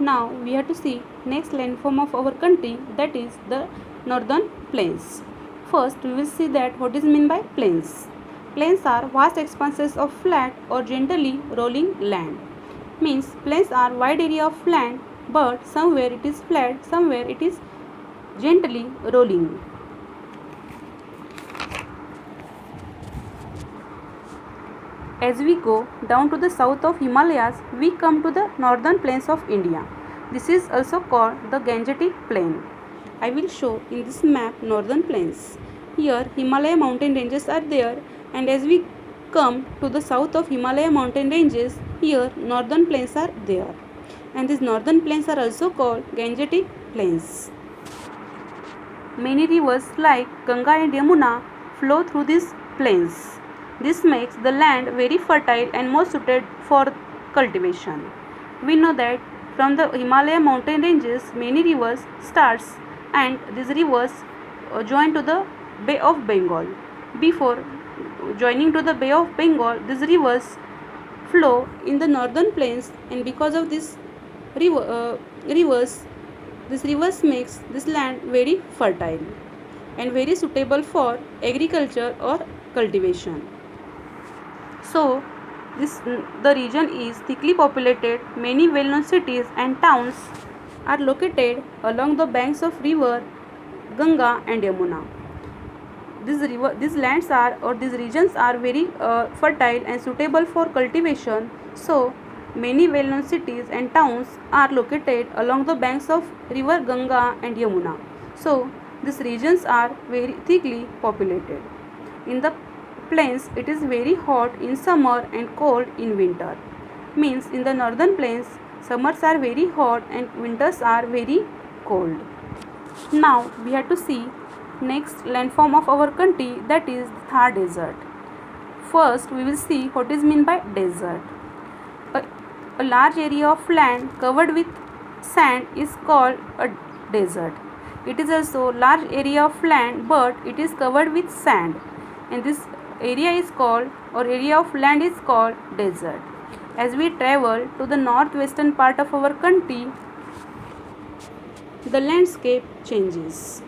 Now we have to see next landform of our country, that is the northern plains. First we will see that what is meant by plains. Plains are vast expanses of flat or gently rolling land. Means plains are wide area of land, but somewhere it is flat, somewhere it is gently rolling. As we go down to the south of Himalayas, we come to the northern plains of India. This is also called the Gangetic Plain. I will show in this map northern plains. Here Himalaya mountain ranges are there, and as we come to the south of Himalaya mountain ranges, here northern plains are there. And these northern plains are also called Gangetic Plains. Many rivers like Ganga and Yamuna flow through these plains. This makes the land very fertile and more suited for cultivation. We know that from the Himalaya mountain ranges many rivers starts, and these rivers join to the Bay of Bengal. Before joining to the Bay of Bengal, these rivers flow in the northern plains, and because of this rivers, this rivers makes this land very fertile and very suitable for agriculture or cultivation. So the region is thickly populated. Many well-known cities and towns are located along the banks of river Ganga and Yamuna. These lands are, or these regions are very fertile and suitable for cultivation. So many well-known cities and towns are located along the banks of river Ganga and Yamuna. So these regions are very thickly populated. In the plains, it is very hot in summer and cold in winter. Means in the northern plains, summers are very hot and winters are very cold. Now we have to see next landform of our country, that is Thar Desert. First we will see what is meant by desert. A large area of land covered with sand is called a desert. It is also large area of land, but it is covered with sand, and this area is called, or area of land is called, desert. As we travel to the northwestern part of our country, the landscape changes.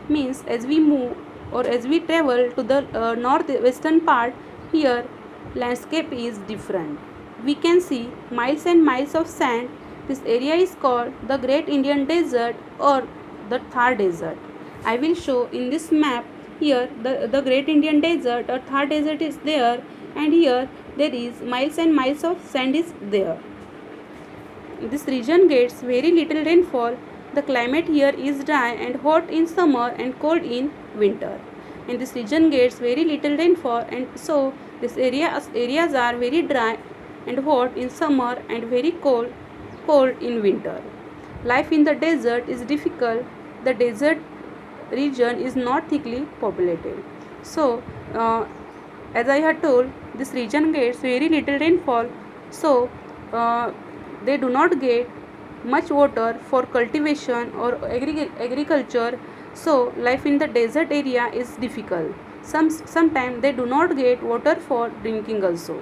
Means as we move or as we travel to the northwestern part, here landscape is different. We can see miles and miles of sand. This area is called the Great Indian Desert or the Thar Desert. I will show in this map. Here the Great Indian Desert or Thar Desert is there, and here there is miles and miles of sand is there. This region gets very little rainfall. The climate here is dry and hot in summer and cold in winter. And this region gets very little rainfall, and so these areas are very dry and hot in summer and very cold in winter. Life in the desert is difficult. The desert region is not thickly populated. So as I had told, this region gets very little rainfall, so they do not get much water for cultivation or agriculture. So life in the desert area is difficult. Sometimes they do not get water for drinking also.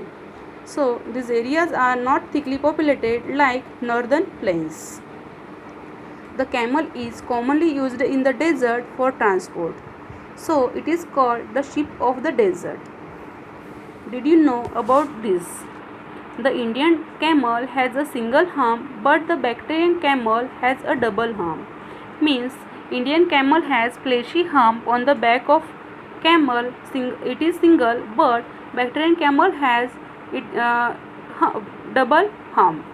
So these areas are not thickly populated like northern plains. The camel is commonly used in the desert for transport. So it is called the sheep of the desert. Did you know about this? The Indian camel has a single hump, but the Bactrian camel has a double hump. Means Indian camel has fleshy hump on the back of camel. It is single, but Bactrian camel has double hump.